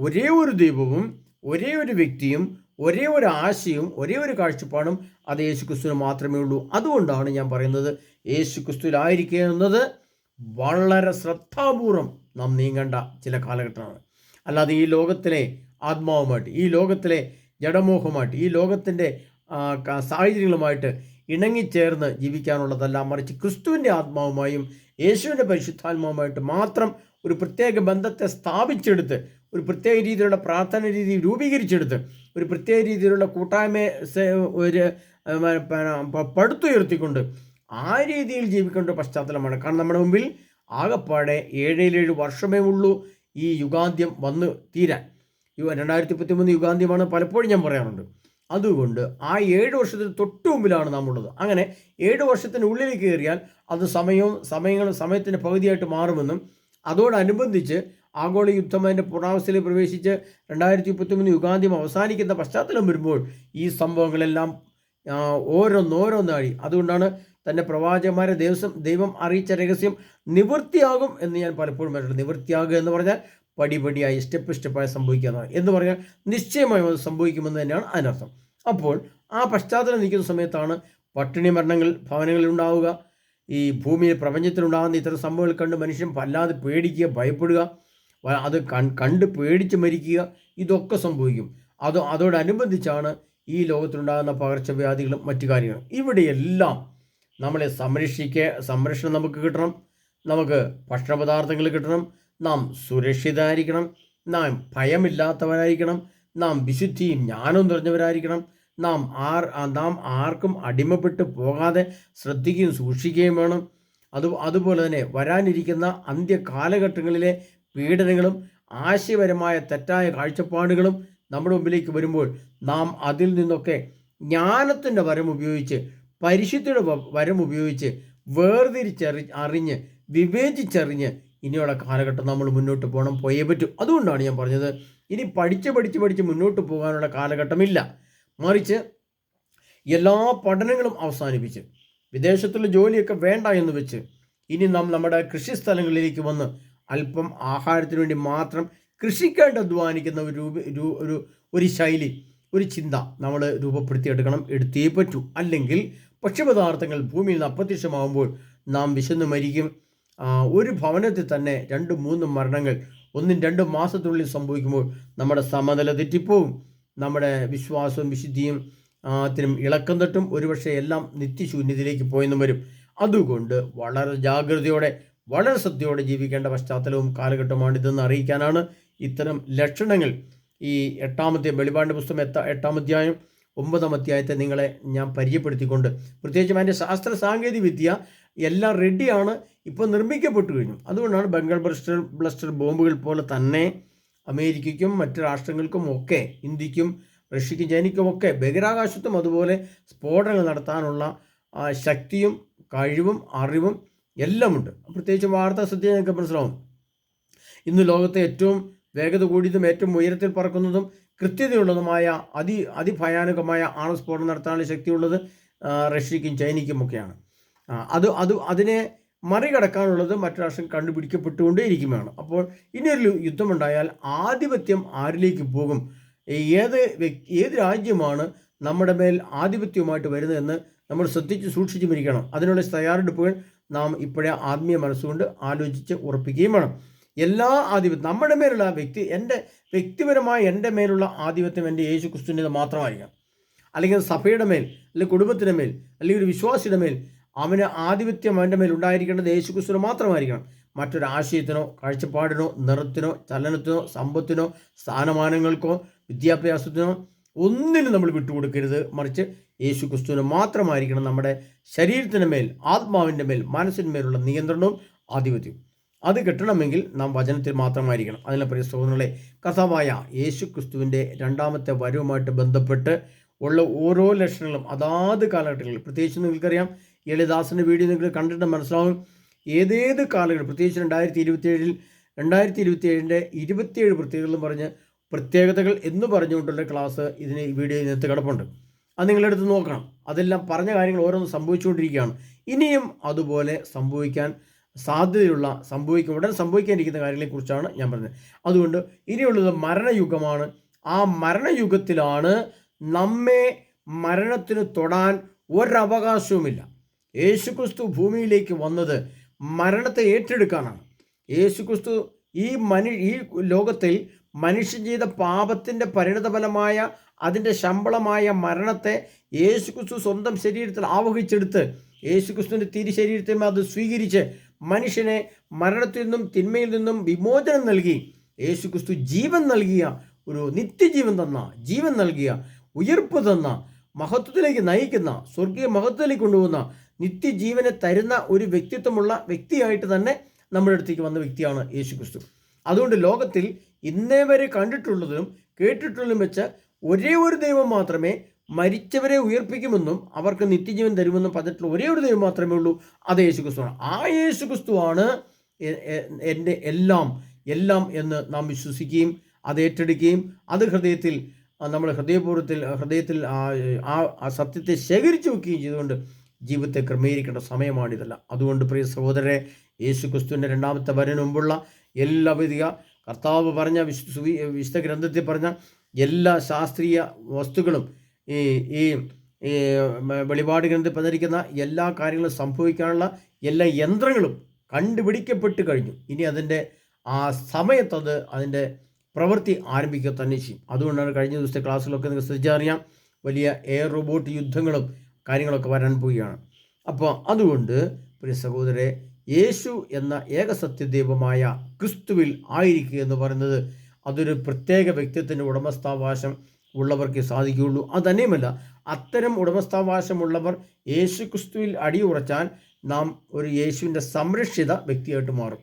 ഒരേ ഒരു ദൈവവും ഒരേ ഒരു വ്യക്തിയും ഒരേ ഒരു ആശയവും ഒരേ ഒരു കാഴ്ചപ്പാടും അത് യേശു ക്രിസ്തുവിന് മാത്രമേ ഉള്ളൂ. അതുകൊണ്ടാണ് ഞാൻ പറയുന്നത്, യേശു ക്രിസ്തുവിലായിരിക്കുക എന്നത് വളരെ ശ്രദ്ധാപൂർവം നാം നീങ്ങേണ്ട ചില കാലഘട്ടമാണ്. അല്ലാതെ ഈ ലോകത്തിലെ ആത്മാവുമായിട്ട്, ഈ ലോകത്തിലെ ജഡമോഹമായിട്ട്, ഈ ലോകത്തിൻ്റെ സാഹചര്യങ്ങളുമായിട്ട് ഇണങ്ങിച്ചേർന്ന് ജീവിക്കാനുള്ളതല്ല, മറിച്ച് ക്രിസ്തുവിൻ്റെ ആത്മാവുമായും യേശുവിൻ്റെ പരിശുദ്ധാത്മാവുമായിട്ട് മാത്രം ഒരു പ്രത്യേക ബന്ധത്തെ സ്ഥാപിച്ചെടുത്ത്, ഒരു പ്രത്യേക രീതിയിലുള്ള പ്രാർത്ഥന രീതി രൂപീകരിച്ചെടുത്ത്, ഒരു പ്രത്യേക രീതിയിലുള്ള കൂട്ടായ്മയെ ഒരു പടുത്തുയർത്തിക്കൊണ്ട് ആ രീതിയിൽ ജീവിക്കേണ്ട പശ്ചാത്തലമാണ്. കാരണം നമ്മുടെ മുമ്പിൽ ആകെപ്പാടെ 7 വർഷമേ ഉള്ളൂ ഈ യുഗാന്ത്യം വന്ന് തീരാൻ. 2023 യുഗാന്ത്യമാണ് പലപ്പോഴും ഞാൻ പറയാറുണ്ട്. അതുകൊണ്ട് ആ 7 വർഷത്തിന് തൊട്ട് മുമ്പിലാണ് നാം ഉള്ളത്. അങ്ങനെ 7 വർഷത്തിനുള്ളിൽ കയറിയാൽ അത് സമയത്തിൻ്റെ പകുതിയായിട്ട് മാറുമെന്നും അതോടനുബന്ധിച്ച് ആഗോള യുദ്ധം അതിൻ്റെ പൂർണ്ണാവസ്ഥയിൽ പ്രവേശിച്ച് 2023 യുഗാന്ത്യം അവസാനിക്കുന്ന പശ്ചാത്തലം വരുമ്പോൾ ഈ സംഭവങ്ങളെല്ലാം ഓരോന്നോരോന്നായി, അതുകൊണ്ടാണ് തൻ്റെ പ്രവാചകന്മാരെ ദൈവം അറിയിച്ച രഹസ്യം നിവൃത്തിയാകും എന്ന് ഞാൻ പലപ്പോഴും പറഞ്ഞിട്ടുണ്ട്. നിവൃത്തിയാകുക എന്ന് പറഞ്ഞാൽ പടിപടിയായി സ്റ്റെപ്പായി സംഭവിക്കുക എന്ന് പറഞ്ഞാൽ നിശ്ചയമായും അത് സംഭവിക്കുമെന്ന് തന്നെയാണ് അതിനർത്ഥം. അപ്പോൾ ആ പശ്ചാത്തലം നിൽക്കുന്ന സമയത്താണ് പട്ടിണി മരണങ്ങൾ ഭവനങ്ങളിൽ ഉണ്ടാവുക, ഈ ഭൂമിയിൽ പ്രപഞ്ചത്തിലുണ്ടാകുന്ന ഇത്തരം സംഭവങ്ങൾ കണ്ട് മനുഷ്യൻ വല്ലാതെ പേടിക്കുക, ഭയപ്പെടുക, അത് കണ്ട് പേടിച്ച് മരിക്കുക, ഇതൊക്കെ സംഭവിക്കും. അതോടനുബന്ധിച്ചാണ് ഈ ലോകത്തിലുണ്ടാകുന്ന പകർച്ചവ്യാധികളും മറ്റു കാര്യങ്ങളും. ഇവിടെയെല്ലാം നമ്മളെ സംരക്ഷണം നമുക്ക് കിട്ടണം, നമുക്ക് ഭക്ഷണപദാർത്ഥങ്ങൾ കിട്ടണം, നാം സുരക്ഷിതരായിരിക്കണം, നാം ഭയമില്ലാത്തവരായിരിക്കണം, നാം വിശുദ്ധിയും ജ്ഞാനവും നിറഞ്ഞവരായിരിക്കണം, നാം ആർക്കും അടിമപ്പെട്ട് പോകാതെ ശ്രദ്ധിക്കുകയും സൂക്ഷിക്കുകയും വേണം. അതുപോലെ തന്നെ വരാനിരിക്കുന്ന അന്ത്യകാലഘട്ടങ്ങളിലെ പീഡനങ്ങളും ആശയപരമായ തെറ്റായ കാഴ്ചപ്പാടുകളും നമ്മുടെ മുമ്പിലേക്ക് വരുമ്പോൾ നാം അതിൽ നിന്നൊക്കെ ജ്ഞാനത്തിൻ്റെ വരം ഉപയോഗിച്ച്, പരിശുദ്ധിയുടെ വരം ഉപയോഗിച്ച് അറിഞ്ഞ് വിവേചിച്ചറിഞ്ഞ് ഇനിയുള്ള കാലഘട്ടം നമ്മൾ മുന്നോട്ട് പോയേ പറ്റും. അതുകൊണ്ടാണ് ഞാൻ പറഞ്ഞത്, ഇനി പഠിച്ച് മുന്നോട്ട് പോകാനുള്ള കാലഘട്ടമില്ല. മറിച്ച് എല്ലാ പഠനങ്ങളും അവസാനിപ്പിച്ച് വിദേശത്തുള്ള ജോലിയൊക്കെ വേണ്ട എന്ന് വെച്ച് ഇനി നാം നമ്മുടെ കൃഷിസ്ഥലങ്ങളിലേക്ക് വന്ന് അല്പം ആഹാരത്തിന് വേണ്ടി മാത്രം കൃഷിക്കായിട്ട് അധ്വാനിക്കുന്ന ഒരു ശൈലി, ഒരു ചിന്ത നമ്മൾ എടുത്തേ പറ്റൂ. അല്ലെങ്കിൽ ഭക്ഷ്യപദാർത്ഥങ്ങൾ ഭൂമിയിൽ നിന്ന് അപ്രത്യക്ഷമാകുമ്പോൾ നാം വിശന്ന് മരിക്കും. ഒരു ഭവനത്തിൽ തന്നെ 2-3 മരണങ്ങൾ 1-2 മാസത്തിനുള്ളിൽ സംഭവിക്കുമ്പോൾ നമ്മുടെ സമനില തെറ്റിപ്പോവും. നമ്മുടെ വിശ്വാസവും വിശുദ്ധിയും ത്തിനും ഇളക്കം തട്ടും. ഒരുപക്ഷെ എല്ലാം നിത്യശൂന്യതയിലേക്ക് പോയെന്നും വരും. അതുകൊണ്ട് വളരെ ജാഗ്രതയോടെ, വളരെ ശ്രദ്ധയോടെ ജീവിക്കേണ്ട പശ്ചാത്തലവും കാലഘട്ടമാണിതെന്ന് അറിയിക്കാനാണ് ഇത്തരം ലക്ഷണങ്ങൾ ഈ 8-ാമത്തെ വെളിപാടിൻ്റെ പുസ്തകം 8-ാം അധ്യായം 9-ാം അധ്യായത്തെ നിങ്ങളെ ഞാൻ പരിചയപ്പെടുത്തിക്കൊണ്ട്, പ്രത്യേകിച്ചും അതിൻ്റെ ശാസ്ത്ര സാങ്കേതിക വിദ്യ എല്ലാം റെഡിയാണ്, ഇപ്പോൾ നിർമ്മിക്കപ്പെട്ടു കഴിഞ്ഞു. അതുകൊണ്ടാണ് ബംഗാൾ ബ്ലസ്റ്റർ ബോംബുകൾ പോലെ തന്നെ അമേരിക്കയ്ക്കും മറ്റ് രാഷ്ട്രങ്ങൾക്കും ഒക്കെ, ഇന്ത്യക്കും റഷ്യയ്ക്കും ചൈനയ്ക്കും ഒക്കെ ബഹിരാകാശത്തും അതുപോലെ സ്ഫോടനങ്ങൾ നടത്താനുള്ള ശക്തിയും കഴിവും അറിവും എല്ലാമുണ്ട്. പ്രത്യേകിച്ച് വാർത്താ സത്യം ഞങ്ങൾക്ക് മനസ്സിലാവും. ഇന്ന് ലോകത്തെ ഏറ്റവും വേഗത കൂടിയതും ഏറ്റവും ഉയരത്തിൽ പറക്കുന്നതും കൃത്യതയുള്ളതുമായ അതിഭയാനകമായ ആണവസ്ഫോടനം നടത്താനുള്ള ശക്തിയുള്ളത് റഷ്യയ്ക്കും ചൈനയ്ക്കുമൊക്കെയാണ്. അതിനെ മറികടക്കാനുള്ളത് മറ്റു രാഷ്ട്രം കണ്ടുപിടിക്കപ്പെട്ടുകൊണ്ടേയിരിക്കുകയാണ്. അപ്പോൾ ഇനിയൊരു യുദ്ധമുണ്ടായാൽ ആധിപത്യം ആരിലേക്ക് പോകും, ഏത് രാജ്യമാണ് നമ്മുടെ മേൽ ആധിപത്യവുമായിട്ട് വരുന്നതെന്ന് നമ്മൾ സൂക്ഷിച്ചും ഇരിക്കണം. അതിനുള്ള തയ്യാറെടുപ്പുകൾ നാം ഇപ്പോഴേ ആത്മീയ മനസ്സുകൊണ്ട് ആലോചിച്ച് ഉറപ്പിക്കുകയും വേണം. എല്ലാ ആധിപത്യം നമ്മുടെ മേലുള്ള വ്യക്തിപരമായ എൻ്റെ മേലുള്ള ആധിപത്യം എൻ്റെ യേശു ക്രിസ്തുവിൻ്റെ മാത്രമായിരിക്കണം. അല്ലെങ്കിൽ സഭയുടെ മേൽ, അല്ലെങ്കിൽ കുടുംബത്തിൻ്റെ മേൽ, അല്ലെങ്കിൽ ഒരു വിശ്വാസിയുടെ മേൽ അവന് ആധിപത്യം അവൻ്റെ മേൽ ഉണ്ടായിരിക്കേണ്ടത് യേശു ക്രിസ്തുവിന് മാത്രമായിരിക്കണം. മറ്റൊരാശയത്തിനോ കാഴ്ചപ്പാടിനോ നിറത്തിനോ ചലനത്തിനോ സമ്പത്തിനോ സ്ഥാനമാനങ്ങൾക്കോ വിദ്യാഭ്യാസത്തിനോ ഒന്നിനും നമ്മൾ വിട്ടുകൊടുക്കരുത്. മറിച്ച് യേശു ക്രിസ്തുവിന് മാത്രമായിരിക്കണം നമ്മുടെ ശരീരത്തിന് മേൽ, ആത്മാവിൻ്റെ മേൽ, മനസ്സിന്മേലുള്ള നിയന്ത്രണവും ആധിപത്യവും. അത് കിട്ടണമെങ്കിൽ നാം വചനത്തിൽ മാത്രമായിരിക്കണം. അതിലെ പ്രിയ സഹോദരങ്ങളെ, കർത്താവായ യേശു ക്രിസ്തുവിൻ്റെ 2ാമത്തെ വരവുമായിട്ട് ബന്ധപ്പെട്ട് ഉള്ള ഓരോ ലക്ഷണങ്ങളും അതാത് കാലഘട്ടങ്ങളിൽ, പ്രത്യേകിച്ച് നിങ്ങൾക്കറിയാം, എളിദാസിൻ്റെ വീഡിയോ നിങ്ങൾ കണ്ടിട്ട് മനസ്സിലാവും. ഏതേത് കാലഘട്ടം, പ്രത്യേകിച്ച് 2027 27 പ്രത്യേകതകൾ എന്ന് പറഞ്ഞുകൊണ്ടുള്ള ക്ലാസ് ഈ വീഡിയോയിനകത്ത് കിടപ്പുണ്ട്. അത് നിങ്ങളെടുത്ത് നോക്കണം. അതെല്ലാം പറഞ്ഞ കാര്യങ്ങൾ ഓരോന്ന് സംഭവിച്ചുകൊണ്ടിരിക്കുകയാണ്. ഇനിയും അതുപോലെ സംഭവിക്കാൻ സാധ്യതയുള്ള, ഉടൻ സംഭവിക്കാനിരിക്കുന്ന കാര്യങ്ങളെക്കുറിച്ചാണ് ഞാൻ പറഞ്ഞത്. അതുകൊണ്ട് ഇനിയുള്ളത് മരണയുഗമാണ്. ആ മരണയുഗത്തിലാണ് നമ്മെ മരണത്തിന് തൊടാൻ ഒരവകാശവുമില്ല. യേശുക്രിസ്തു ഭൂമിയിലേക്ക് വന്നത് മരണത്തെ ഏറ്റെടുക്കാനാണ്. യേശുക്രിസ്തു ഈ ലോകത്തിൽ മനുഷ്യൻ ചെയ്ത പാപത്തിൻ്റെ പരിണതഫലമായ അതിൻ്റെ ശമ്പളമായ മരണത്തെ യേശുക്രിസ്തു സ്വന്തം ശരീരത്തിൽ ആവഹിച്ചെടുത്ത് യേശുക്രിസ്തുവിൻ്റെ തിരുശരീരത്തിൽ അത് സ്വീകരിച്ച് മനുഷ്യനെ മരണത്തിൽ നിന്നും തിന്മയിൽ നിന്നും വിമോചനം നൽകി യേശുക്രിസ്തു ജീവൻ നൽകിയ ഒരു നിത്യജീവൻ തന്ന, ജീവൻ നൽകിയ, ഉയർപ്പ് തന്ന, മഹത്വത്തിലേക്ക് നയിക്കുന്ന, സ്വർഗീയ മഹത്വത്തിലേക്ക് കൊണ്ടുപോകുന്ന, നിത്യജീവനെ തരുന്ന ഒരു വ്യക്തിത്വമുള്ള വ്യക്തിയായിട്ട് തന്നെ നമ്മുടെ അടുത്തേക്ക് വന്ന വ്യക്തിയാണ് യേശുക്രിസ്തു. അതുകൊണ്ട് ലോകത്തിൽ ഇന്നേ വരെ കണ്ടിട്ടുള്ളതിലും കേട്ടിട്ടുള്ളതും വെച്ച് ഒരേ ഒരു ദൈവം മാത്രമേ മരിച്ചവരെ ഉയർപ്പിക്കുമെന്നും അവർക്ക് നിത്യജീവൻ തരുമെന്നും പറഞ്ഞിട്ടുള്ള ഒരേ ഒരു ദൈവം മാത്രമേ ഉള്ളൂ, അത് യേശുക്രിസ്തുവാണ്. ആ യേശുക്രിസ്തുവാണ് എൻ്റെ എല്ലാം എന്ന് നാം വിശ്വസിക്കുകയും അത് ഏറ്റെടുക്കുകയും അത് ഹൃദയത്തിൽ നമ്മൾ ഹൃദയത്തിൽ ആ സത്യത്തെ ശേഖരിച്ചു വെക്കുകയും ചെയ്തുകൊണ്ട് ജീവിതത്തെ ക്രമീകരിക്കേണ്ട സമയമാണിതല്ല. അതുകൊണ്ട് പ്രിയ സഹോദരരെ, യേശുക്രിസ്തുവിൻ്റെ രണ്ടാമത്തെ വരവിന് മുമ്പുള്ള എല്ലാ വിധിക കർത്താവ് പറഞ്ഞ വിശുദ്ധ ഗ്രന്ഥത്തിൽ പറഞ്ഞ എല്ലാ ശാസ്ത്രീയ വസ്തുക്കളും ഈ വെളിപാട് ഗ്രന്ഥത്തിൽ പറഞ്ഞിരിക്കുന്ന എല്ലാ കാര്യങ്ങളും സംഭവിക്കാനുള്ള എല്ലാ യന്ത്രങ്ങളും കണ്ടുപിടിക്കപ്പെട്ട് കഴിഞ്ഞു. ഇനി അതിൻ്റെ ആ സമയത്തത് അതിൻ്റെ പ്രവൃത്തി ആരംഭിക്കുക തന്നെ ചെയ്യും. അതുകൊണ്ടാണ് കഴിഞ്ഞ ദിവസത്തെ ക്ലാസ്സിലൊക്കെ നിങ്ങൾക്ക് ശ്രദ്ധിച്ചറിയാം, വലിയ എയർ റോബോട്ട് യുദ്ധങ്ങളും കാര്യങ്ങളൊക്കെ വരാൻ പോവുകയാണ്. അപ്പോൾ അതുകൊണ്ട് പ്രിയ സഹോദരരെ, യേശു എന്ന ഏകസത്യദൈവമായ ക്രിസ്തുവിൽ ആയിരിക്കുക എന്ന് പറയുന്നത് അതൊരു പ്രത്യേക വ്യക്തിത്വത്തിൻ്റെ ഉടമസ്ഥാവകാശം ഉള്ളവർക്ക് സാധിക്കുകയുള്ളൂ. അത് തന്നെയുമല്ല, അത്തരം ഉടമസ്ഥാവകാശമുള്ളവർ യേശു ക്രിസ്തുവിൽ അടിയുറച്ചാൽ നാം ഒരു യേശുവിൻ്റെ സംരക്ഷിത വ്യക്തിയായിട്ട് മാറും.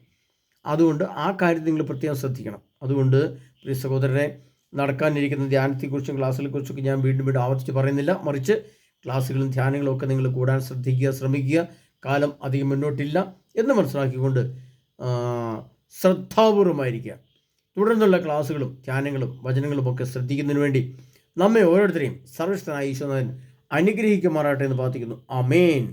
അതുകൊണ്ട് ആ കാര്യത്തിൽ നിങ്ങൾ പ്രത്യേകം ശ്രദ്ധിക്കണം. അതുകൊണ്ട് പ്രിയ സഹോദരരെ, നടക്കാനിരിക്കുന്ന ധ്യാനത്തെക്കുറിച്ചും ക്ലാസ്സുകളെക്കുറിച്ചൊക്കെ ഞാൻ വീണ്ടും ആവർത്തിച്ച് പറയുന്നില്ല. മറിച്ച് ക്ലാസ്സുകളും ധ്യാനങ്ങളും ഒക്കെ നിങ്ങൾ കൂടാൻ ശ്രമിക്കുക. കാലം അധികം മുന്നോട്ടില്ല എന്ന് മനസ്സിലാക്കിക്കൊണ്ട് ശ്രദ്ധാപൂർവമായിരിക്കുക. തുടർന്നുള്ള ക്ലാസ്സുകളും ധ്യാനങ്ങളും വചനങ്ങളും ഒക്കെ ശ്രദ്ധിക്കുന്നതിന് വേണ്ടി നമ്മെ ഓരോരുത്തരെയും സർവ്വശക്തനായ ഈശോനാഥൻ അനുഗ്രഹിക്കുമാറാട്ടെ എന്ന് പ്രാർത്ഥിക്കുന്നു. ആമേൻ.